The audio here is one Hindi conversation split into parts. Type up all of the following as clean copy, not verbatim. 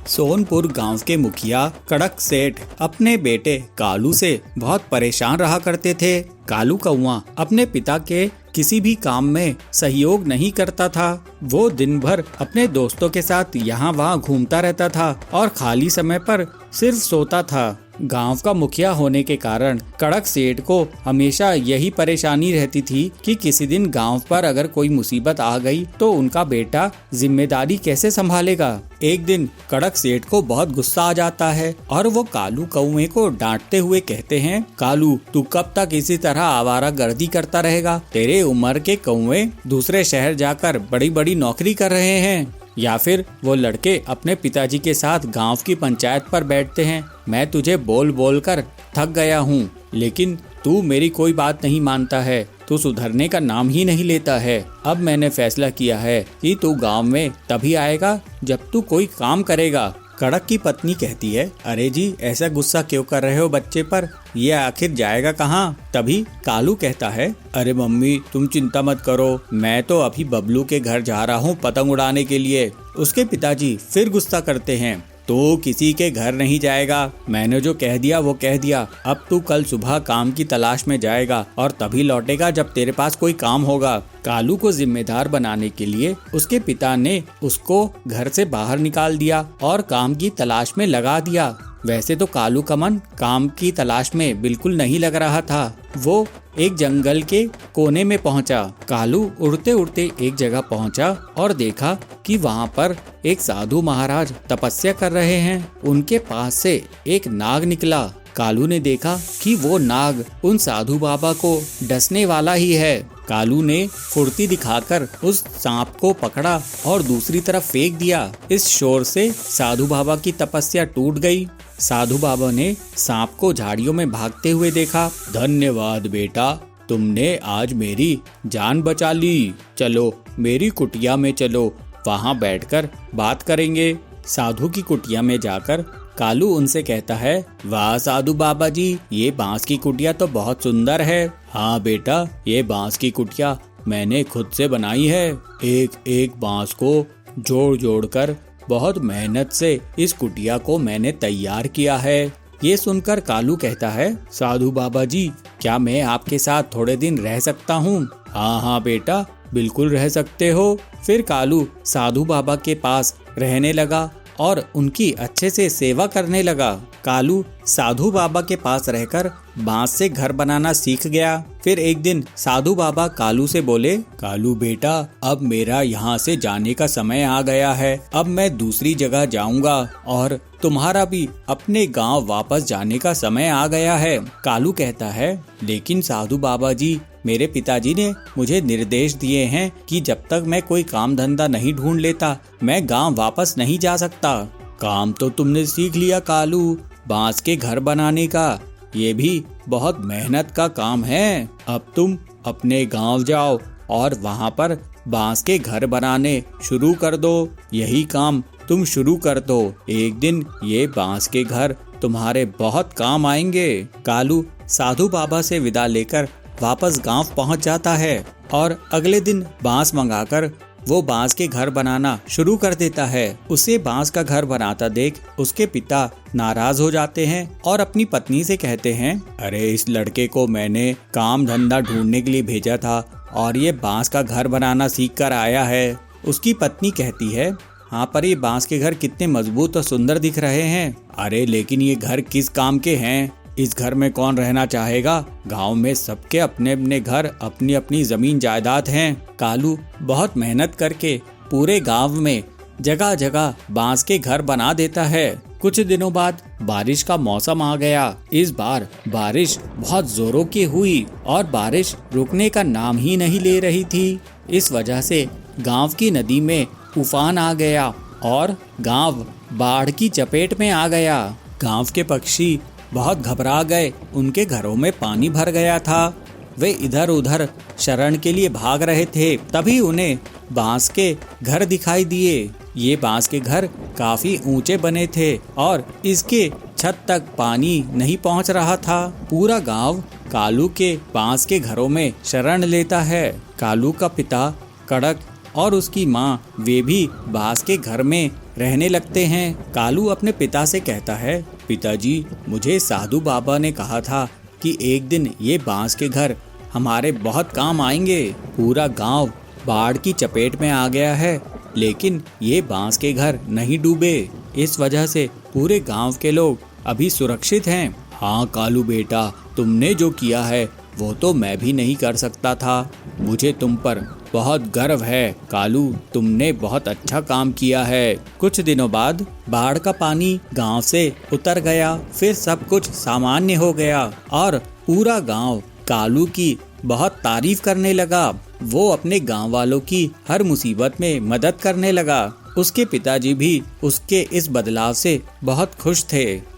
सोनपुर गांव के मुखिया कड़क सेठ अपने बेटे कालू से बहुत परेशान रहा करते थे। कालू कौआ अपने पिता के किसी भी काम में सहयोग नहीं करता था। वो दिन भर अपने दोस्तों के साथ यहाँ वहाँ घूमता रहता था और खाली समय पर सिर्फ सोता था। गांव का मुखिया होने के कारण कड़क सेठ को हमेशा यही परेशानी रहती थी कि किसी दिन गांव पर अगर कोई मुसीबत आ गई तो उनका बेटा जिम्मेदारी कैसे संभालेगा। एक दिन कड़क सेठ को बहुत गुस्सा आ जाता है और वो कालू कौए को डांटते हुए कहते हैं, कालू तू कब तक इसी तरह आवारागर्दी करता रहेगा। तेरे उम्र के कौए दूसरे शहर जाकर बड़ी बड़ी नौकरी कर रहे हैं या फिर वो लड़के अपने पिताजी के साथ गांव की पंचायत पर बैठते हैं। मैं तुझे बोल बोल कर थक गया हूँ, लेकिन तू मेरी कोई बात नहीं मानता है। तू सुधरने का नाम ही नहीं लेता है। अब मैंने फैसला किया है कि तू गांव में तभी आएगा जब तू कोई काम करेगा। कड़क की पत्नी कहती है, अरे जी ऐसा गुस्सा क्यों कर रहे हो बच्चे पर, ये आखिर जाएगा कहाँ। तभी कालू कहता है, अरे मम्मी तुम चिंता मत करो, मैं तो अभी बबलू के घर जा रहा हूँ पतंग उड़ाने के लिए। उसके पिताजी फिर गुस्सा करते हैं, तो किसी के घर नहीं जाएगा। मैंने जो कह दिया वो कह दिया। अब तू कल सुबह काम की तलाश में जाएगा और तभी लौटेगा जब तेरे पास कोई काम होगा। कालू को जिम्मेदार बनाने के लिए उसके पिता ने उसको घर से बाहर निकाल दिया और काम की तलाश में लगा दिया। वैसे तो कालू का मन काम की तलाश में बिल्कुल नहीं लग रहा था। वो एक जंगल के कोने में पहुंचा। कालू उड़ते उड़ते एक जगह पहुंचा और देखा कि वहां पर एक साधु महाराज तपस्या कर रहे हैं। उनके पास से एक नाग निकला। कालू ने देखा कि वो नाग उन साधु बाबा को डसने वाला ही है। कालू ने फुर्ती दिखाकर उस सांप को पकड़ा और दूसरी तरफ फेंक दिया। इस शोर से साधु बाबा की तपस्या टूट गई। साधु बाबा ने सांप को झाड़ियों में भागते हुए देखा। धन्यवाद बेटा, तुमने आज मेरी जान बचा ली। चलो मेरी कुटिया में चलो, वहाँ बैठकर बात करेंगे। साधु की कुटिया में जाकर कालू उनसे कहता है, वाह साधु बाबा जी, ये बांस की कुटिया तो बहुत सुंदर है। हाँ बेटा, ये बांस की कुटिया मैंने खुद से बनाई है। एक एक बांस को जोड़ जोड़ कर बहुत मेहनत से इस कुटिया को मैंने तैयार किया है। ये सुनकर कालू कहता है, साधु बाबा जी क्या मैं आपके साथ थोड़े दिन रह सकता हूँ। हाँ हाँ बेटा, बिल्कुल रह सकते हो। फिर कालू साधु बाबा के पास रहने लगा और उनकी अच्छे से सेवा करने लगा। कालू साधु बाबा के पास रहकर बांस से घर बनाना सीख गया। फिर एक दिन साधु बाबा कालू से बोले, कालू बेटा अब मेरा यहाँ से जाने का समय आ गया है। अब मैं दूसरी जगह जाऊंगा और तुम्हारा भी अपने गांव वापस जाने का समय आ गया है। कालू कहता है, लेकिन साधु बाबा जी मेरे पिताजी ने मुझे निर्देश दिए हैं कि जब तक मैं कोई काम धंधा नहीं ढूंढ लेता मैं गांव वापस नहीं जा सकता। काम तो तुमने सीख लिया कालू, बांस के घर बनाने का, ये भी बहुत मेहनत का काम है। अब तुम अपने गांव जाओ और वहां पर बांस के घर बनाने शुरू कर दो। यही काम तुम शुरू कर दो, एक दिन ये बांस के घर तुम्हारे बहुत काम आएंगे। कालू साधु बाबा से विदा लेकर वापस गांव पहुंच जाता है और अगले दिन बांस मंगाकर वो बांस के घर बनाना शुरू कर देता है। उसे बांस का घर बनाता देख उसके पिता नाराज हो जाते हैं और अपनी पत्नी से कहते हैं, अरे इस लड़के को मैंने काम धंधा ढूंढने के लिए भेजा था और ये बांस का घर बनाना सीख कर आया है। उसकी पत्नी कहती है, हाँ पर ये बांस के घर कितने मजबूत और सुंदर दिख रहे हैं। अरे लेकिन ये घर किस काम के हैं, इस घर में कौन रहना चाहेगा। गांव में सबके अपने अपने घर, अपनी अपनी जमीन जायदाद हैं। कालू बहुत मेहनत करके पूरे गांव में जगह जगह बांस के घर बना देता है। कुछ दिनों बाद बारिश का मौसम आ गया। इस बार बारिश बहुत जोरों की हुई और बारिश रुकने का नाम ही नहीं ले रही थी। इस वजह से गांव की नदी में उफान आ गया और गांव बाढ़ की चपेट में आ गया। गांव के पक्षी बहुत घबरा गए, उनके घरों में पानी भर गया था। वे इधर उधर शरण के लिए भाग रहे थे। तभी उन्हें बांस के घर दिखाई दिए। ये बांस के घर काफी ऊंचे बने थे और इसके छत तक पानी नहीं पहुंच रहा था। पूरा गांव कालू के बांस के घरों में शरण लेता है। कालू का पिता कड़क और उसकी माँ वे भी बांस के घर में रहने लगते हैं। कालू अपने पिता से कहता है, पिताजी, मुझे साधु बाबा ने कहा था कि एक दिन ये बांस के घर हमारे बहुत काम आएंगे। पूरा गांव बाढ़ की चपेट में आ गया है, लेकिन ये बांस के घर नहीं डूबे। इस वजह से पूरे गांव के लोग अभी सुरक्षित हैं। हाँ कालू बेटा, तुमने जो किया है वो तो मैं भी नहीं कर सकता था। मुझे तुम पर बहुत गर्व है कालू, तुमने बहुत अच्छा काम किया है। कुछ दिनों बाद बाढ़ का पानी गांव से उतर गया। फिर सब कुछ सामान्य हो गया और पूरा गांव कालू की बहुत तारीफ करने लगा। वो अपने गांव वालों की हर मुसीबत में मदद करने लगा। उसके पिताजी भी उसके इस बदलाव से बहुत खुश थे।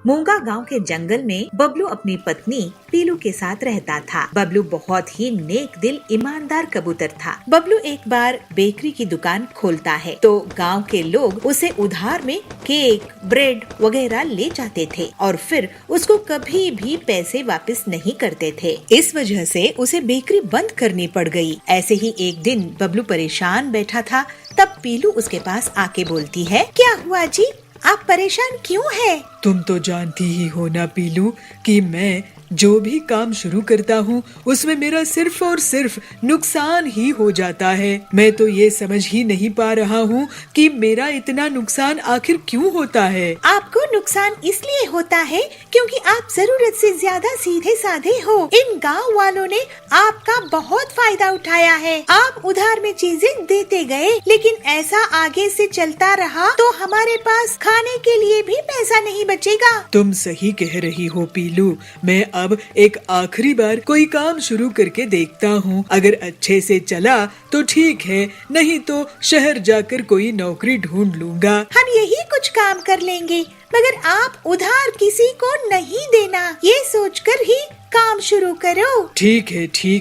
मूंगा गांव के जंगल में बबलू अपनी पत्नी पीलू के साथ रहता था। बबलू बहुत ही नेक दिल ईमानदार कबूतर था। बबलू एक बार बेकरी की दुकान खोलता है तो गांव के लोग उसे उधार में केक, ब्रेड वगैरह ले जाते थे और फिर उसको कभी भी पैसे वापस नहीं करते थे। इस वजह से उसे बेकरी बंद करनी पड़ गई। ऐसे ही एक दिन बबलू परेशान बैठा था, तब पीलू उसके पास आके बोलती है, क्या हुआ जी, आप परेशान क्यों हैं? तुम तो जानती ही हो ना पीलू कि मैं जो भी काम शुरू करता हूँ उसमें मेरा सिर्फ और सिर्फ नुकसान ही हो जाता है। मैं तो ये समझ ही नहीं पा रहा हूँ कि मेरा इतना नुकसान आखिर क्यों होता है। आपको नुकसान इसलिए होता है क्योंकि आप जरूरत से ज्यादा सीधे साधे हो। इन गांव वालों ने आपका बहुत फायदा उठाया है। आप उधार में चीजें देते गए, लेकिन ऐसा आगे से चलता रहा तो हमारे पास खाने के लिए भी पैसा नहीं बचेगा। तुम सही कह रही हो पीलू। मैं अब एक आखिरी बार कोई काम शुरू करके देखता हूँ। अगर अच्छे से चला तो ठीक है, नहीं तो शहर जाकर कोई नौकरी ढूंढ लूंगा। हम यही कुछ काम कर लेंगे, मगर आप उधार किसी को नहीं देना, ये सोचकर ही काम शुरू करो। ठीक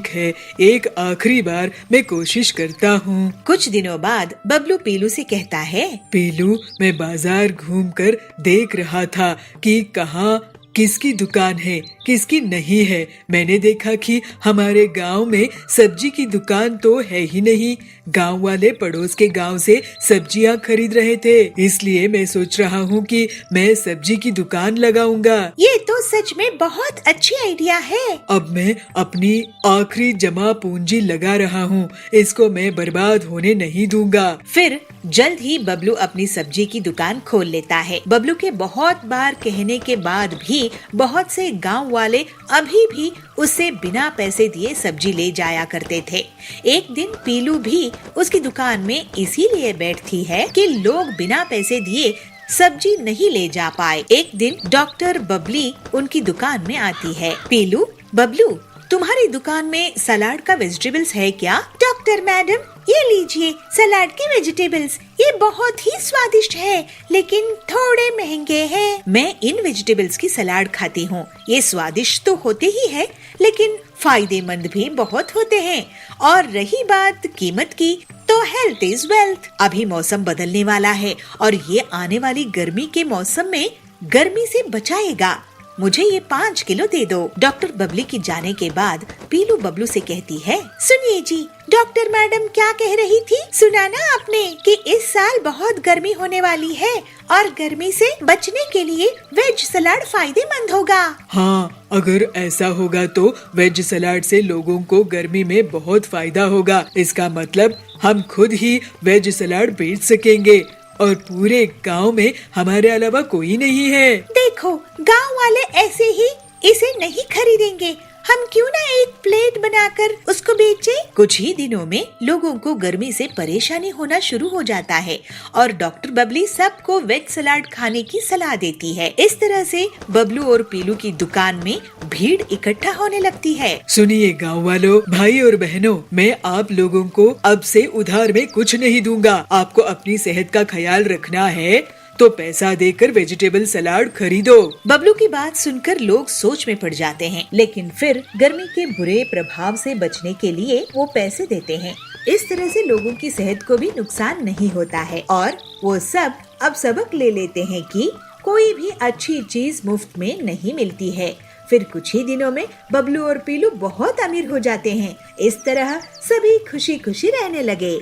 है, एक आखिरी बार मैं कोशिश करता हूँ। कुछ दिनों बाद बबलू पीलू से कहता है, पीलू, मैं बाजार घूमकर देख रहा था कि कहाँ किसकी दुकान है किसकी नहीं है। मैंने देखा कि हमारे गांव में सब्जी की दुकान तो है ही नहीं। गांव वाले पड़ोस के गांव से सब्जियां खरीद रहे थे, इसलिए मैं सोच रहा हूँ कि मैं सब्जी की दुकान लगाऊंगा। ये तो सच में बहुत अच्छी आइडिया है। अब मैं अपनी आखिरी जमा पूंजी लगा रहा हूँ, इसको मैं बर्बाद होने नहीं दूंगा। फिर जल्द ही बबलू अपनी सब्जी की दुकान खोल लेता है। बबलू के बहुत बार कहने के बाद भी बहुत से गांव वाले अभी भी उससे बिना पैसे दिए सब्जी ले जाया करते थे। एक दिन पीलू भी उसकी दुकान में इसीलिए बैठती है कि लोग बिना पैसे दिए सब्जी नहीं ले जा पाए। एक दिन डॉक्टर बबली उनकी दुकान में आती है। पीलू, बबलू, तुम्हारी दुकान में सलाद का वेजिटेबल्स है क्या? डॉक्टर मैडम, ये लीजिए सलाद के वेजिटेबल्स, ये बहुत ही स्वादिष्ट है, लेकिन थोड़े महंगे हैं। मैं इन वेजिटेबल्स की सलाद खाती हूँ। ये स्वादिष्ट तो होते ही है, लेकिन फायदेमंद भी बहुत होते हैं। और रही बात कीमत की, तो हेल्थ इज वेल्थ। अभी मौसम बदलने वाला है और ये आने वाली गर्मी के मौसम में गर्मी से बचाएगा। मुझे ये 5 किलो दे दो। डॉक्टर बबली की जाने के बाद पीलू बबलू से कहती है, सुनिए जी, डॉक्टर मैडम क्या कह रही थी? सुना ना आपने कि इस साल बहुत गर्मी होने वाली है और गर्मी से बचने के लिए वेज सलाद फायदेमंद होगा। हाँ, अगर ऐसा होगा तो वेज सलाद से लोगों को गर्मी में बहुत फायदा होगा। इसका मतलब हम खुद ही वेज सलाद बेच सकेंगे और पूरे गांव में हमारे अलावा कोई नहीं है। देखो, गांव वाले ऐसे ही इसे नहीं खरीदेंगे। हम क्यों ना एक प्लेट बनाकर उसको बेचें? कुछ ही दिनों में लोगों को गर्मी से परेशानी होना शुरू हो जाता है और डॉक्टर बबली सबको वेज सलाद खाने की सलाह देती है। इस तरह से बबलू और पीलू की दुकान में भीड़ इकट्ठा होने लगती है। सुनिए गांव वालों, भाई और बहनों, मैं आप लोगों को अब से उधार में कुछ नहीं दूंगा। आपको अपनी सेहत का ख्याल रखना है तो पैसा देकर वेजिटेबल सलाद खरीदो। बबलू की बात सुनकर लोग सोच में पड़ जाते हैं, लेकिन फिर गर्मी के बुरे प्रभाव से बचने के लिए वो पैसे देते हैं। इस तरह से लोगों की सेहत को भी नुकसान नहीं होता है और वो सब अब सबक ले लेते हैं कि कोई भी अच्छी चीज मुफ्त में नहीं मिलती है। फिर कुछ ही दिनों में बबलू और पीलू बहुत अमीर हो जाते हैं। इस तरह सभी खुशी खुशी रहने लगे।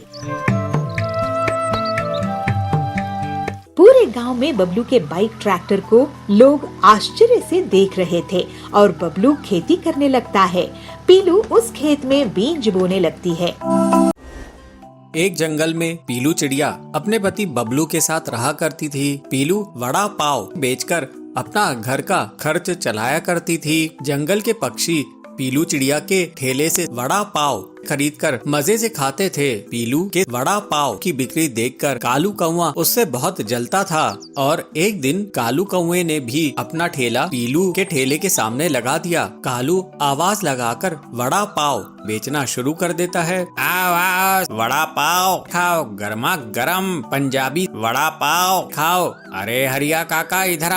पूरे गांव में बबलू के बाइक ट्रैक्टर को लोग आश्चर्य से देख रहे थे और बबलू खेती करने लगता है। पीलू उस खेत में बीज बोने लगती है। एक जंगल में पीलू चिड़िया अपने पति बबलू के साथ रहा करती थी। पीलू वड़ा पाव बेचकर अपना घर का खर्च चलाया करती थी। जंगल के पक्षी पीलू चिड़िया के ठेले से वड़ा पाव खरीदकर मजे से खाते थे। पीलू के वड़ा पाव की बिक्री देखकर कालू कौवा उससे बहुत जलता था और एक दिन कालू कौवे ने भी अपना ठेला पीलू के ठेले के सामने लगा दिया। कालू आवाज लगाकर वड़ा पाव बेचना शुरू कर देता है। आओ आओ वड़ा पाव खाओ, गर्मा गर्म पंजाबी वड़ा पाव खाओ। अरे हरिया काका इधर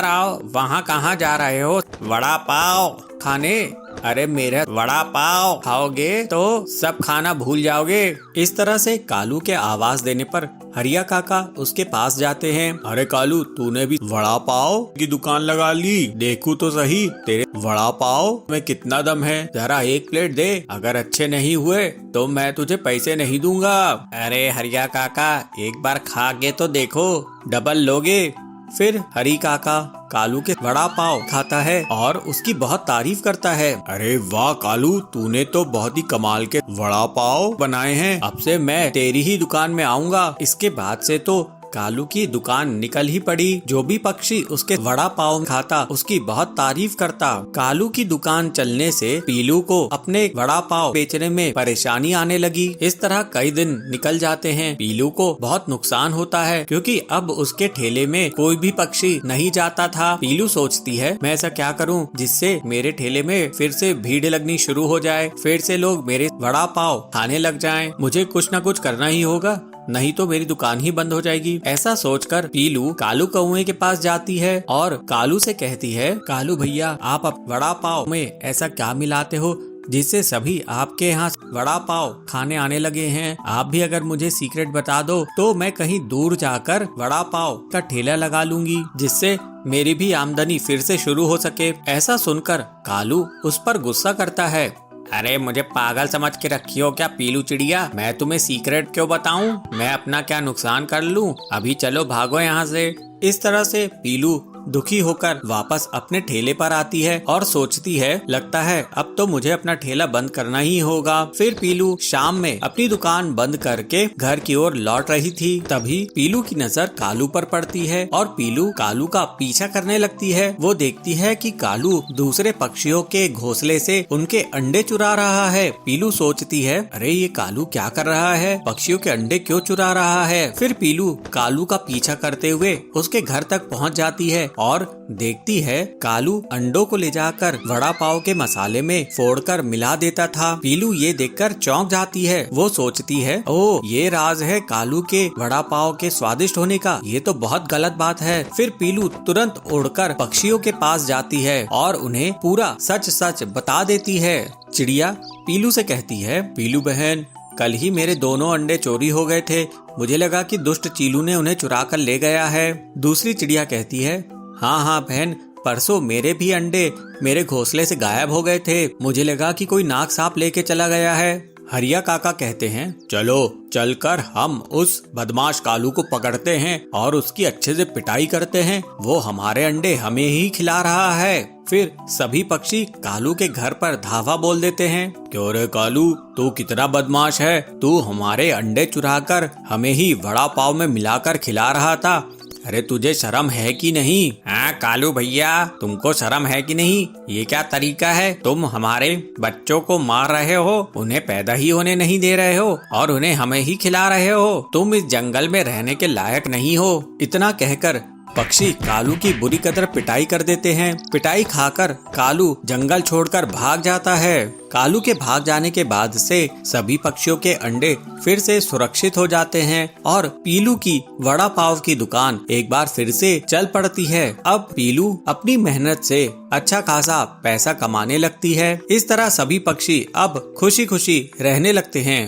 आओ, वहाँ कहाँ जा रहे हो वड़ा पाव खाने? अरे मेरा वड़ा पाव खाओगे तो सब खाना भूल जाओगे। इस तरह से कालू के आवाज देने पर हरिया काका उसके पास जाते हैं। अरे कालू, तूने भी वड़ा पाव की दुकान लगा ली? देखूं तो सही तेरे वड़ा पाव में कितना दम है, जरा एक प्लेट दे। अगर अच्छे नहीं हुए तो मैं तुझे पैसे नहीं दूंगा। अरे हरिया काका, एक बार खा के तो देखो, डबल लोगे। फिर हरी काका कालू के वड़ा पाव खाता है और उसकी बहुत तारीफ करता है। अरे वाह कालू, तूने तो बहुत ही कमाल के वड़ा पाव बनाए हैं। अब से मैं तेरी ही दुकान में आऊंगा। इसके बाद से तो कालू की दुकान निकल ही पड़ी। जो भी पक्षी उसके वड़ा पाव खाता उसकी बहुत तारीफ करता। कालू की दुकान चलने से पीलू को अपने वड़ा पाव बेचने में परेशानी आने लगी। इस तरह कई दिन निकल जाते हैं। पीलू को बहुत नुकसान होता है क्योंकि अब उसके ठेले में कोई भी पक्षी नहीं जाता था। पीलू सोचती है, मैं ऐसा क्या करूं जिससे मेरे ठेले में फिर से भीड़ लगनी शुरू हो जाए, फिर से लोग मेरे वड़ा पाव खाने लग जाएं। मुझे कुछ न कुछ करना ही होगा, नहीं तो मेरी दुकान ही बंद हो जाएगी। ऐसा सोचकर पीलू कालू कौवे के पास जाती है और कालू से कहती है, कालू भैया, आप वड़ा पाव में ऐसा क्या मिलाते हो जिससे सभी आपके यहाँ वड़ा पाव खाने आने लगे हैं? आप भी अगर मुझे सीक्रेट बता दो तो मैं कहीं दूर जाकर वड़ा पाव का ठेला लगा लूंगी, जिससे मेरी भी आमदनी फिर से शुरू हो सके। ऐसा सुनकर कालू उस पर गुस्सा करता है। अरे मुझे पागल समझ के रखी हो क्या पीलू चिड़िया? मैं तुम्हें सीक्रेट क्यों बताऊं? मैं अपना क्या नुकसान कर लूं? अभी चलो भागो यहाँ से। इस तरह से पीलू दुखी होकर वापस अपने ठेले पर आती है और सोचती है, लगता है अब तो मुझे अपना ठेला बंद करना ही होगा। फिर पीलू शाम में अपनी दुकान बंद करके घर की ओर लौट रही थी। तभी पीलू की नजर कालू पर पड़ती है और पीलू कालू का पीछा करने लगती है। वो देखती है कि कालू दूसरे पक्षियों के घोंसले से उनके अंडे चुरा रहा है। पीलू सोचती है, अरे ये कालू क्या कर रहा है, पक्षियों के अंडे क्यों चुरा रहा है? फिर पीलू कालू का पीछा करते हुए उसके घर तक पहुँच जाती है और देखती है कालू अंडों को ले जाकर वड़ा पाव के मसाले में फोड़कर मिला देता था। पीलू ये देखकर चौंक जाती है। वो सोचती है, ओह ये राज है कालू के वड़ा पाव के स्वादिष्ट होने का, ये तो बहुत गलत बात है। फिर पीलू तुरंत उड़कर पक्षियों के पास जाती है और उन्हें पूरा सच सच बता देती है। चिड़िया पीलू से कहती है, पीलू बहन, कल ही मेरे दोनों अंडे चोरी हो गए थे। मुझे लगा कि दुष्ट चीलू ने उन्हें चुरा कर ले गया है। दूसरी चिड़िया कहती है, हाँ बहन, परसों मेरे भी अंडे मेरे घोंसले से गायब हो गए थे। मुझे लगा कि कोई नाग सांप लेके चला गया है। हरिया काका कहते हैं, चलो चलकर हम उस बदमाश कालू को पकड़ते हैं और उसकी अच्छे से पिटाई करते हैं। वो हमारे अंडे हमें ही खिला रहा है। फिर सभी पक्षी कालू के घर पर धावा बोल देते हैं, क्यों रे कालू, तू कितना बदमाश है, तू हमारे अंडे चुराकर हमें ही वड़ा पाव में मिलाकर खिला रहा था। अरे तुझे शर्म है कि नहीं? हाँ कालू भैया, तुमको शर्म है कि नहीं? ये क्या तरीका है? तुम हमारे बच्चों को मार रहे हो, उन्हें पैदा ही होने नहीं दे रहे हो और उन्हें हमें ही खिला रहे हो। तुम इस जंगल में रहने के लायक नहीं हो। इतना कहकर पक्षी कालू की बुरी कदर पिटाई कर देते हैं। पिटाई खाकर कालू जंगल छोड़कर भाग जाता है। कालू के भाग जाने के बाद से सभी पक्षियों के अंडे फिर से सुरक्षित हो जाते हैं और पीलू की वड़ा पाव की दुकान एक बार फिर से चल पड़ती है। अब पीलू अपनी मेहनत से अच्छा खासा पैसा कमाने लगती है। इस तरह सभी पक्षी अब खुशी खुशी रहने लगते हैं।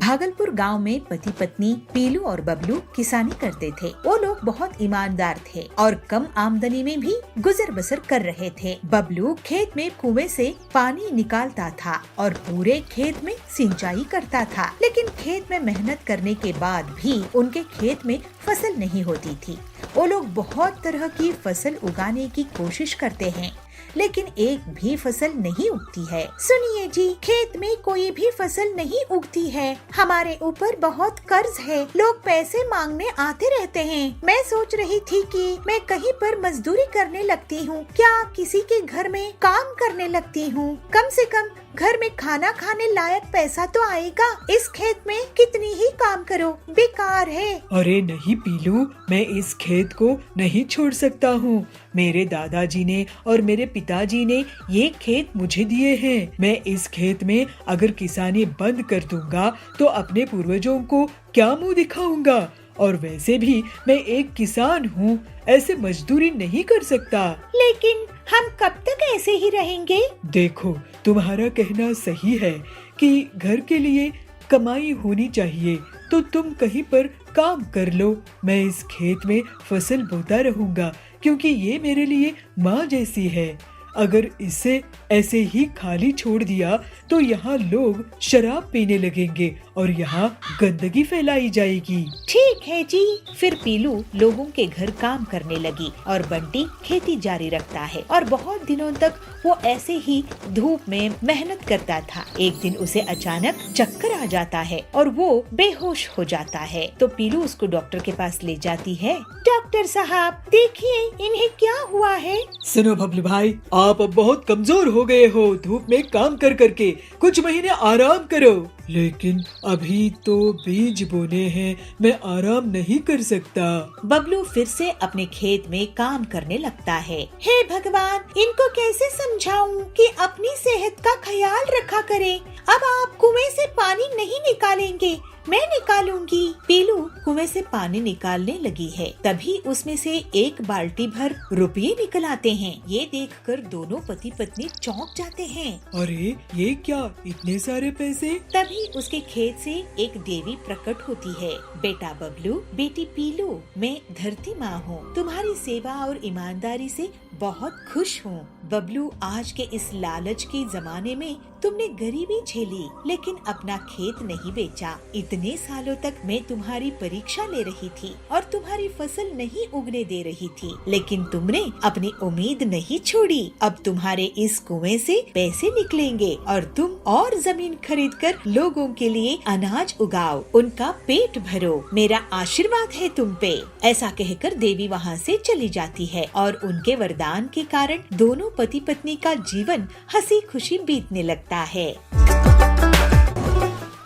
भागलपुर गांव में पति पत्नी पीलू और बबलू किसानी करते थे। वो लोग बहुत ईमानदार थे और कम आमदनी में भी गुजर बसर कर रहे थे। बबलू खेत में कुएं से पानी निकालता था और पूरे खेत में सिंचाई करता था, लेकिन खेत में मेहनत करने के बाद भी उनके खेत में फसल नहीं होती थी। वो लोग बहुत तरह की फसल उगाने की कोशिश करते हैं, लेकिन एक भी फसल नहीं उगती है। सुनिए जी, खेत में कोई भी फसल नहीं उगती है। हमारे ऊपर बहुत कर्ज है, लोग पैसे मांगने आते रहते हैं। मैं सोच रही थी कि मैं कहीं पर मजदूरी करने लगती हूँ, क्या किसी के घर में काम करने लगती हूँ। कम से कम घर में खाना खाने लायक पैसा तो आएगा। इस खेत में कितनी ही काम करो, बेकार है। अरे नहीं पीलू, मैं इस खेत को नहीं छोड़ सकता हूँ। मेरे दादाजी ने और मेरे पिताजी ने ये खेत मुझे दिए हैं। मैं इस खेत में अगर किसानी बंद कर दूंगा तो अपने पूर्वजों को क्या मुंह दिखाऊंगा। और वैसे भी मैं एक किसान हूँ, ऐसे मजदूरी नहीं कर सकता। लेकिन हम कब तक ऐसे ही रहेंगे? देखो, तुम्हारा कहना सही है कि घर के लिए कमाई होनी चाहिए, तो तुम कहीं पर काम कर लो। मैं इस खेत में फसल बोता रहूंगा, क्योंकि ये मेरे लिए माँ जैसी है। अगर इसे ऐसे ही खाली छोड़ दिया तो यहाँ लोग शराब पीने लगेंगे और यहाँ गंदगी फैलाई जाएगी। ठीक है जी। फिर पीलू लोगों के घर काम करने लगी और बंटी खेती जारी रखता है और बहुत दिनों तक वो ऐसे ही धूप में मेहनत करता था। एक दिन उसे अचानक चक्कर आ जाता है और वो बेहोश हो जाता है। तो पीलू उसको डॉक्टर के पास ले जाती है। डॉक्टर साहब, देखिए इन्हें क्या हुआ है। सुनो बबलू भाई, आप अब बहुत कमजोर हो गए हो। धूप में काम कर करके कुछ महीने आराम करो। लेकिन अभी तो बीज बोने हैं, मैं आराम नहीं कर सकता। बबलू फिर से अपने खेत में काम करने लगता है। हे भगवान, इनको कैसे समझाऊं कि अपनी सेहत का ख्याल रखा करें। अब आप कुएं से पानी नहीं निकालेंगे, मैं निकालूंगी। पीलू कुएं से पानी निकालने लगी है। तभी उसमें से एक बाल्टी भर रुपये निकल आते हैं। ये देखकर दोनों पति पत्नी चौंक जाते हैं। अरे ये क्या, इतने सारे पैसे? तभी उसके खेत से एक देवी प्रकट होती है। बेटा बबलू, बेटी पीलू, मैं धरती माँ हूँ। तुम्हारी सेवा और ईमानदारी से बहुत खुश हूँ। बबलू, आज के इस लालच के जमाने में तुमने गरीबी झेली, लेकिन अपना खेत नहीं बेचा। इतने सालों तक मैं तुम्हारी परीक्षा ले रही थी और तुम्हारी फसल नहीं उगने दे रही थी, लेकिन तुमने अपनी उम्मीद नहीं छोड़ी। अब तुम्हारे इस कुएं से पैसे निकलेंगे और तुम और जमीन खरीदकर लोगों के लिए अनाज उगाओ, उनका पेट भरो। मेरा आशीर्वाद है तुम पे। ऐसा कहकर देवी वहाँ से चली जाती है और उनके वरदान के कारण दोनों पति पत्नी का जीवन हंसी खुशी बीतने लगता है।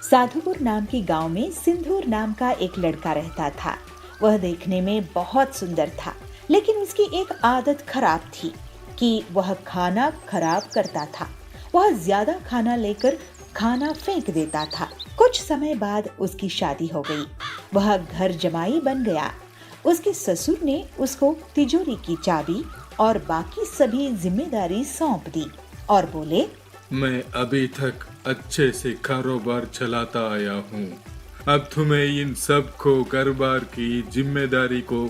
साधुपुर नाम के गांव में सिंदूर नाम का एक लड़का रहता था। वह देखने में बहुत सुंदर था, लेकिन उसकी एक आदत खराब थी कि वह खाना खराब करता था। वह ज्यादा खाना लेकर खाना फेंक देता था। कुछ समय बाद उसकी शादी हो गई। वह घर जमाई बन गया। उसके ससुर ने उसको तिजोरी की चाबी और बाकी सभी जिम्मेदारी सौंप दी और बोले, मैं अभी तक अच्छे से कारोबार चलाता आया हूँ। अब तुम्हें इन सब को कारोबार की जिम्मेदारी को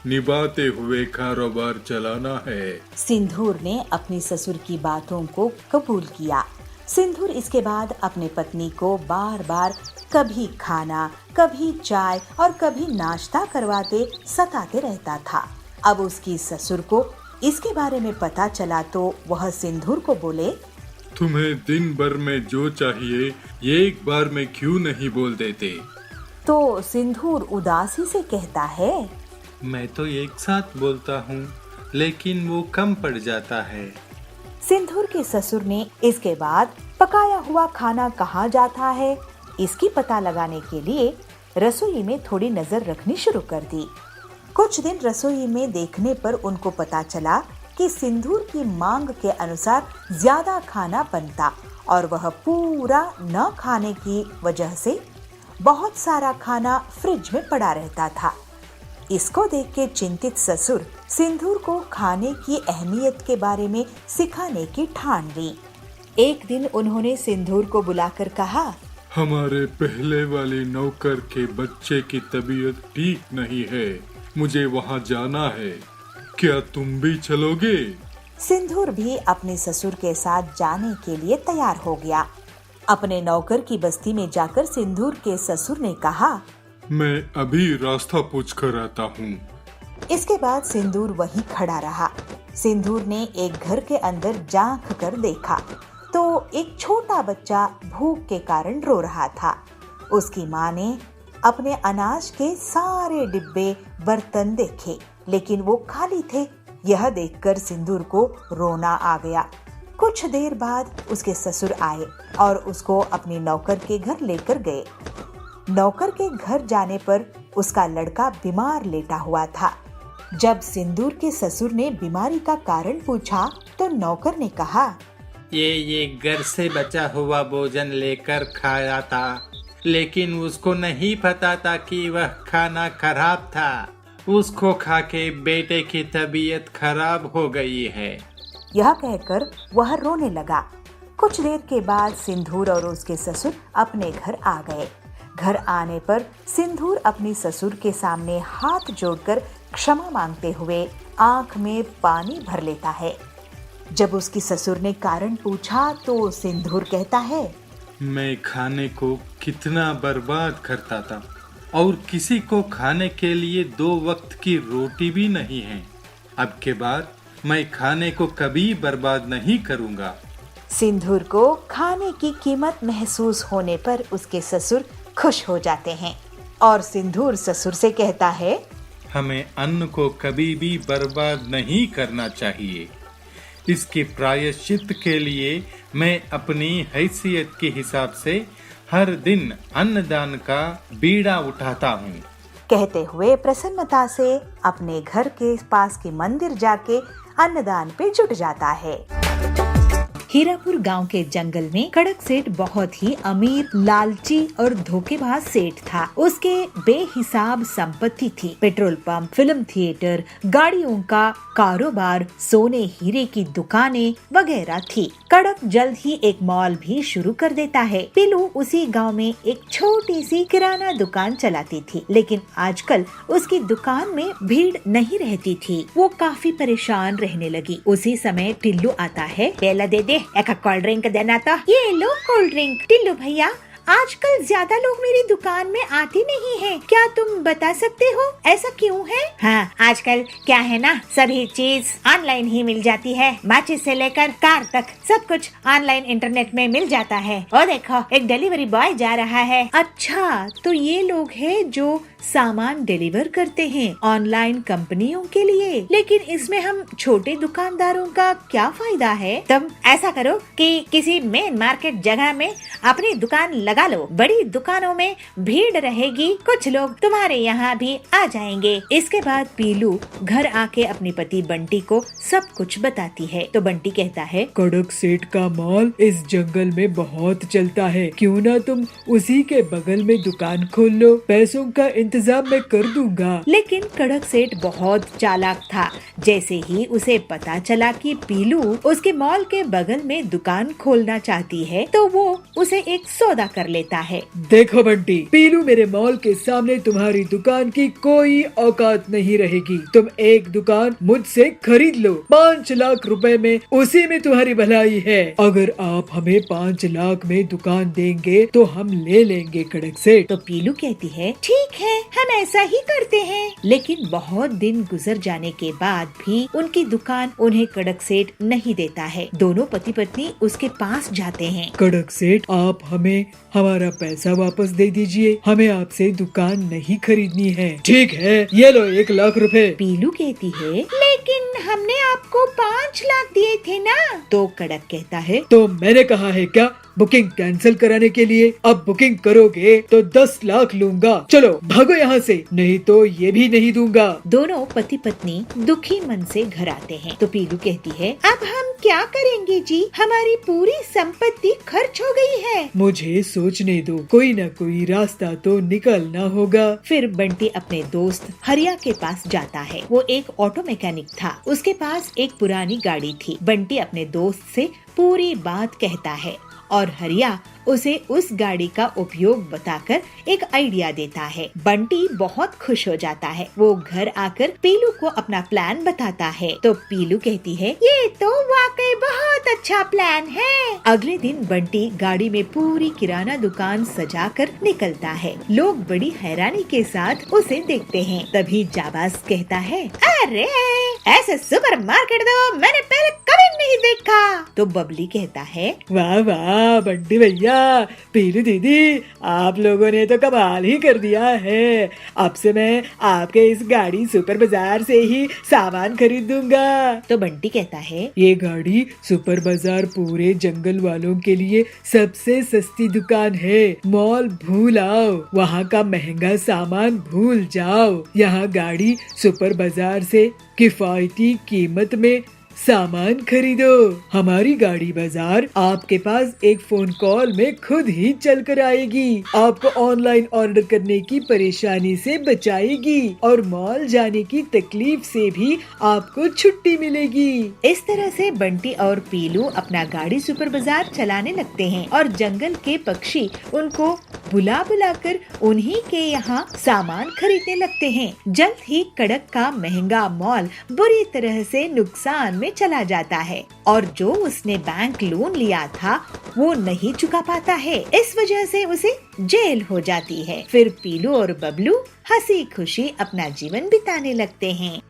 निभाते हुए कारोबार चलाना है। सिंदूर ने अपनी ससुर की बातों को कबूल किया। सिंदूर इसके बाद अपने पत्नी को बार बार कभी खाना, कभी चाय और कभी नाश्ता करवाते सताते रहता था। अब उसकी ससुर को इसके बारे में पता चला तो वह सिंदूर को बोले, तुम्हें दिन भर में जो चाहिए एक बार में क्यों नहीं बोल देते? तो सिंदूर उदासी से कहता है, मैं तो एक साथ बोलता हूँ, लेकिन वो कम पड़ जाता है। सिंदूर के ससुर ने इसके बाद पकाया हुआ खाना कहाँ जाता है इसकी पता लगाने के लिए रसोई में थोड़ी नजर रखनी शुरू कर दी। कुछ दिन रसोई में देखने पर उनको पता चला कि सिंदूर की मांग के अनुसार ज्यादा खाना बनता और वह पूरा न खाने की वजह से बहुत सारा खाना फ्रिज में पड़ा रहता था। इसको देख के चिंतित ससुर सिंदूर को खाने की अहमियत के बारे में सिखाने की ठान ली। एक दिन उन्होंने सिंदूर को बुलाकर कहा, हमारे पहले वाले नौकर के बच्चे की तबीयत ठीक नहीं है, मुझे वहाँ जाना है, क्या तुम भी चलोगे? सिंदूर भी अपने ससुर के साथ जाने के लिए तैयार हो गया। अपने नौकर की बस्ती में जाकर सिंदूर के ससुर ने कहा, मैं अभी रास्ता पूछ कर आता हूँ। इसके बाद सिंदूर वहीं खड़ा रहा। सिंदूर ने एक घर के अंदर झांक कर देखा तो एक छोटा बच्चा भूख के कारण रो रहा था। उसकी माँ ने अपने अनाज के सारे डिब्बे बर्तन देखे, लेकिन वो खाली थे। यह देखकर सिंदूर को रोना आ गया। कुछ देर बाद उसके ससुर आए और उसको अपनी नौकर के घर लेकर गए। नौकर के घर जाने पर उसका लड़का बीमार लेटा हुआ था। जब सिंदूर के ससुर ने बीमारी का कारण पूछा तो नौकर ने कहा, ये घर से बचा हुआ भोजन लेकर खाया था, लेकिन उसको नहीं पता था कि वह खाना खराब था। उसको खा के बेटे की तबीयत खराब हो गई है। यह कहकर वह रोने लगा। कुछ देर के बाद सिंदूर और उसके ससुर अपने घर आ गए। घर आने पर सिंदूर अपने ससुर के सामने हाथ जोड़कर क्षमा मांगते हुए आंख में पानी भर लेता है। जब उसकी ससुर ने कारण पूछा तो सिंदूर कहता है, मैं खाने को कितना बर्बाद करता था और किसी को खाने के लिए 2 वक्त की रोटी भी नहीं है। अब के बाद मैं खाने को कभी बर्बाद नहीं करूंगा। सिंदूर को खाने की कीमत महसूस होने पर उसके ससुर खुश हो जाते हैं और सिंदूर ससुर से कहता है, हमें अन्न को कभी भी बर्बाद नहीं करना चाहिए। इसके प्रायश्चित के लिए मैं अपनी हैसियत के हिसाब से हर दिन अन्नदान का बीड़ा उठाता हूँ। कहते हुए प्रसन्नता से अपने घर के पास के मंदिर जाके अन्नदान पे जुट जाता है। हीरापुर गांव के जंगल में कड़क सेठ बहुत ही अमीर, लालची और धोखेबाज सेठ था। उसके बेहिसाब संपत्ति थी। पेट्रोल पंप, फिल्म थिएटर, गाड़ियों का कारोबार, सोने हीरे की दुकानें वगैरह थी। कड़क जल्द ही एक मॉल भी शुरू कर देता है। पीलू उसी गांव में एक छोटी सी किराना दुकान चलाती थी, लेकिन आजकल उसकी दुकान में भीड़ नहीं रहती थी। वो काफी परेशान रहने लगी। उसी समय टिल्लू आता है। पेला दे दे, एक कोल्ड ड्रिंक देना तो। ये लो कोल्ड ड्रिंक। टिल्लू भैया, आजकल ज्यादा लोग मेरी दुकान में आते नहीं हैं। क्या तुम बता सकते हो ऐसा क्यों है? हाँ, आजकल क्या है ना, सभी चीज ऑनलाइन ही मिल जाती है। माचिस से लेकर कार तक सब कुछ ऑनलाइन इंटरनेट में मिल जाता है। और देखो, एक डिलीवरी बॉय जा रहा है। अच्छा, तो ये लोग हैं जो सामान डिलीवर करते हैं ऑनलाइन कंपनियों के लिए। लेकिन इसमें हम छोटे दुकानदारों का क्या फायदा है? तुम ऐसा करो कि किसी मेन मार्केट जगह में अपनी दुकान लगा लो। बड़ी दुकानों में भीड़ रहेगी, कुछ लोग तुम्हारे यहाँ भी आ जाएंगे। इसके बाद पीलू घर आके अपने पति बंटी को सब कुछ बताती है। तो बंटी कहता है, कड़क सेठ का मॉल इस जंगल में बहुत चलता है, क्यों ना तुम उसी के बगल में दुकान खोल लो, पैसों का इंतजाम मैं कर दूंगा। लेकिन कड़क सेठ बहुत चालाक था। जैसे ही उसे पता चला कि पीलू उसके मॉल के बगल में दुकान खोलना चाहती है, तो वो उसे एक सौदा कर लेता है। देखो बंटी, पीलू मेरे मॉल के सामने तुम्हारी दुकान की कोई औकात नहीं रहेगी। तुम एक दुकान मुझसे खरीद लो, 5 लाख रुपए में, उसी में तुम्हारी भलाई है। अगर आप हमें 5 लाख में दुकान देंगे तो हम ले लेंगे कड़क सेठ। तो पीलू कहती है, ठीक है, हम ऐसा ही करते हैं। लेकिन बहुत दिन गुजर जाने के बाद भी उनकी दुकान उन्हें कड़क सेठ नहीं देता है। दोनों पति पत्नी उसके पास जाते हैं। कड़क सेठ, आप हमें हमारा पैसा वापस दे दीजिए, हमें आपसे दुकान नहीं खरीदनी है। ठीक है, ये लो 1 लाख रुपए। पीलू कहती है, लेकिन हमने आपको 5 लाख दिए थे ना। तो कड़क कहता है, तो मैंने कहा है क्या बुकिंग कैंसिल कराने के लिए? अब बुकिंग करोगे तो 10 लाख लूंगा। चलो भागो यहाँ से, नहीं तो ये भी नहीं दूंगा। दोनों पति पत्नी दुखी मन से घर आते हैं। तो पीलू कहती है, अब हम क्या करेंगे जी, हमारी पूरी संपत्ति खर्च हो गई है। मुझे सोचने दो, कोई न कोई रास्ता तो निकलना होगा। फिर बंटी अपने दोस्त हरिया के पास जाता है। वो एक ऑटो मैकेनिक था। उसके पास एक पुरानी गाड़ी थी। बंटी अपने दोस्त से पूरी बात कहता है और हरिया उसे उस गाड़ी का उपयोग बताकर एक आइडिया देता है। बंटी बहुत खुश हो जाता है। वो घर आकर पीलू को अपना प्लान बताता है तो पीलू कहती है, ये तो वाकई बहुत अच्छा प्लान है। अगले दिन बंटी गाड़ी में पूरी किराना दुकान सजाकर निकलता है। लोग बड़ी हैरानी के साथ उसे देखते हैं। तभी जाबाज कहता है, अरे ऐसे सुपरमार्केट तो मैंने पहले कभी नहीं देखा। तो बबली कहता है, वाह वाह बंटी भैया, पीलू दीदी, आप लोगों ने तो कमाल ही कर दिया है। अब से मैं आपके इस गाड़ी सुपर बाजार से ही सामान खरीदूंगा। तो बंटी कहता है, ये गाड़ी सुपर बाजार पूरे जंगल वालों के लिए सबसे सस्ती दुकान है। मॉल भूल आओ, वहाँ का महंगा सामान भूल जाओ। यहाँ गाड़ी सुपर बाजार से किफायती कीमत में सामान खरीदो। हमारी गाड़ी बाजार आपके पास एक फोन कॉल में खुद ही चल कर आएगी। आपको ऑनलाइन ऑर्डर करने की परेशानी से बचाएगी और मॉल जाने की तकलीफ से भी आपको छुट्टी मिलेगी। इस तरह से बंटी और पीलू अपना गाड़ी सुपर बाजार चलाने लगते हैं और जंगल के पक्षी उनको बुला बुलाकर उन्हीं के यहाँ सामान खरीदने लगते हैं। जल्द ही कड़क का महंगा मॉल बुरी तरह से नुकसान में चला जाता है और जो उसने बैंक लोन लिया था वो नहीं चुका पाता है। इस वजह से उसे जेल हो जाती है। फिर पीलू और बबलू हंसी खुशी अपना जीवन बिताने लगते हैं।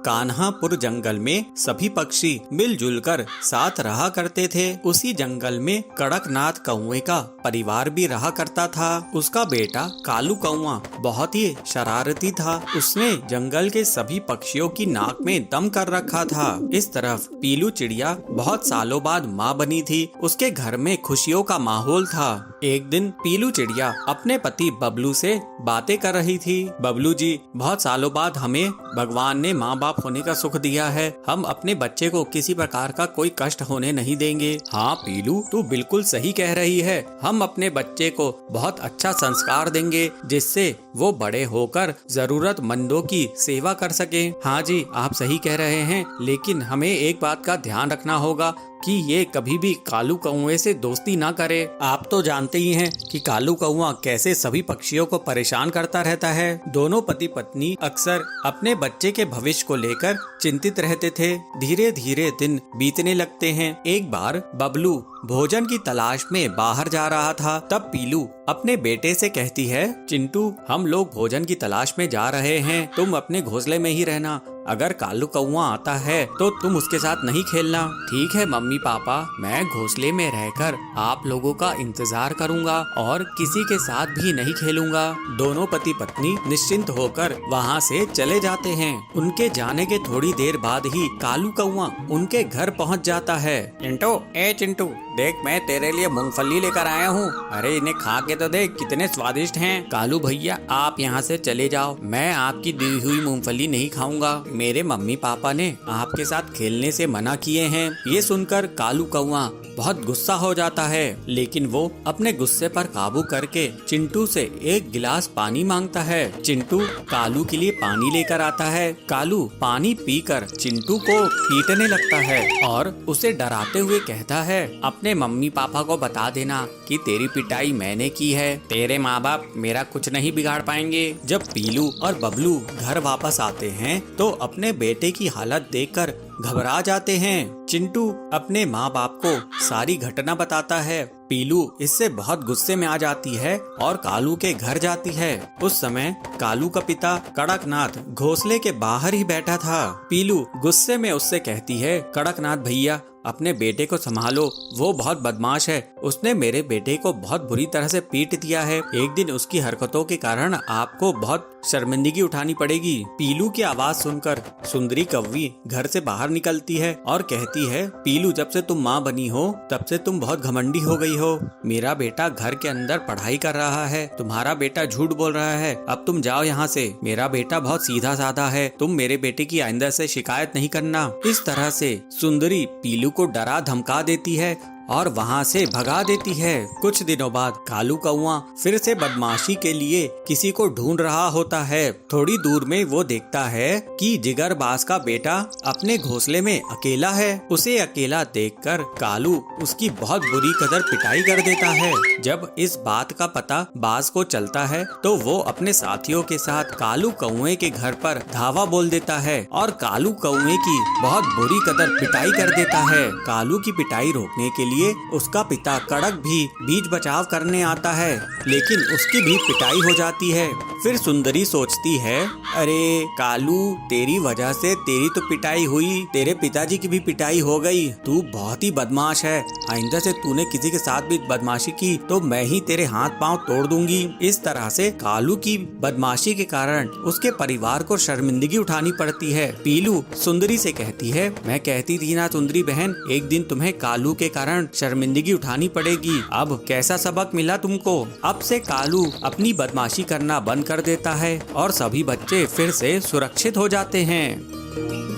कान्हापुर जंगल में सभी पक्षी मिलजुल कर साथ रहा करते थे। उसी जंगल में कड़कनाथ कौवे का परिवार भी रहा करता था। उसका बेटा कालू कौवा बहुत ही शरारती था। उसने जंगल के सभी पक्षियों की नाक में दम कर रखा था। इस तरफ पीलू चिड़िया बहुत सालों बाद माँ बनी थी। उसके घर में खुशियों का माहौल था। एक दिन पीलू चिड़िया अपने पति बबलू से बातें कर रही थी। बबलू जी, बहुत सालों बाद हमें भगवान ने माँ बाप होने का सुख दिया है। हम अपने बच्चे को किसी प्रकार का कोई कष्ट होने नहीं देंगे। हाँ पीलू, तू बिल्कुल सही कह रही है। हम अपने बच्चे को बहुत अच्छा संस्कार देंगे जिससे वो बड़े होकर जरूरतमंदों की सेवा कर सके। हाँ जी, आप सही कह रहे हैं, लेकिन हमें एक बात का ध्यान रखना होगा कि ये कभी भी कालू कौवे से दोस्ती ना करे। आप तो जानते ही हैं कि कालू कौवा कैसे सभी पक्षियों को परेशान करता रहता है। दोनों पति पत्नी अक्सर अपने बच्चे के भविष्य को लेकर चिंतित रहते थे। धीरे धीरे दिन बीतने लगते हैं। एक बार बबलू भोजन की तलाश में बाहर जा रहा था। तब पीलू अपने बेटे से कहती है, चिंटू, हम लोग भोजन की तलाश में जा रहे हैं, तुम अपने घोंसले में ही रहना। अगर कालू कौवा आता है तो तुम उसके साथ नहीं खेलना। ठीक है मम्मी पापा, मैं घोंसले में रहकर आप लोगों का इंतजार करूंगा और किसी के साथ भी नहीं खेलूंगा। दोनों पति पत्नी निश्चिंत होकर वहाँ से चले जाते हैं। उनके जाने के थोड़ी देर बाद ही कालू कौवा उनके घर पहुँच जाता है। चिंटू, ए चिंटू, देख मैं तेरे लिए मूंगफली लेकर आया हूँ। अरे इन्हें खा के तो देख, कितने स्वादिष्ट हैं। कालू भैया, आप यहाँ से चले जाओ, मैं आपकी दी हुई मूंगफली नहीं खाऊंगा। मेरे मम्मी पापा ने आपके साथ खेलने से मना किए हैं। ये सुनकर कालू कौवा बहुत गुस्सा हो जाता है, लेकिन वो अपने गुस्से पर काबू करके चिंटू से एक गिलास पानी मांगता है। चिंटू कालू के लिए पानी लेकर आता है। कालू पानी पीकर चिंटू को पीटने लगता है और उसे डराते हुए कहता है, अपने मम्मी पापा को बता देना कि तेरी पिटाई मैंने की है। तेरे माँ बाप मेरा कुछ नहीं बिगाड़ पाएंगे। जब पीलू और बबलू घर वापस आते हैं तो अपने बेटे की हालत देखकर घबरा जाते हैं। चिंटू अपने माँ बाप को सारी घटना बताता है। पीलू इससे बहुत गुस्से में आ जाती है और कालू के घर जाती है। उस समय कालू का पिता कड़कनाथ घोंसले के बाहर ही बैठा था। पीलू गुस्से में उससे कहती है, कड़कनाथ भैया, अपने बेटे को संभालो, वो बहुत बदमाश है। उसने मेरे बेटे को बहुत बुरी तरह से पीट दिया है। एक दिन उसकी हरकतों के कारण आपको बहुत शर्मिंदगी उठानी पड़ेगी। पीलू की आवाज सुनकर सुंदरी कौवी घर से बाहर निकलती है और कहती है, पीलू, जब से तुम माँ बनी हो तब से तुम बहुत घमंडी हो गई हो। मेरा बेटा घर के अंदर पढ़ाई कर रहा है, तुम्हारा बेटा झूठ बोल रहा है। अब तुम जाओ यहाँ से। मेरा बेटा बहुत सीधा साधा है, तुम मेरे बेटे की आइंदा से शिकायत नहीं करना। इस तरह से सुंदरी पीलू को डरा धमका देती है और वहाँ से भगा देती है। कुछ दिनों बाद कालू कौआ फिर से बदमाशी के लिए किसी को ढूंढ रहा होता है। थोड़ी दूर में वो देखता है कि जिगर बाज का बेटा अपने घोंसले में अकेला है। उसे अकेला देखकर कालू उसकी बहुत बुरी कदर पिटाई कर देता है। जब इस बात का पता बाज को चलता है तो वो अपने साथियों के साथ कालू कौए के घर पर धावा बोल देता है और कालू कौए की बहुत बुरी कदर पिटाई कर देता है। कालू की पिटाई रोकने के लिए उसका पिता कड़क भी बीच बचाव करने आता है, लेकिन उसकी भी पिटाई हो जाती है। फिर सुंदरी सोचती है, अरे कालू, तेरी वजह से तेरी तो पिटाई हुई, तेरे पिताजी की भी पिटाई हो गई। तू बहुत ही बदमाश है। आइंदा से तूने किसी के साथ भी बदमाशी की तो मैं ही तेरे हाथ पांव तोड़ दूंगी। इस तरह से कालू की बदमाशी के कारण उसके परिवार को शर्मिंदगी उठानी पड़ती है। पीलू सुंदरी से कहती है, मैं कहती थी ना सुंदरी बहन, एक दिन तुम्हें कालू के कारण शर्मिंदगी उठानी पड़ेगी। अब कैसा सबक मिला तुमको? अब से कालू अपनी बदमाशी करना बंद कर देता है और सभी बच्चे फिर से सुरक्षित हो जाते हैं।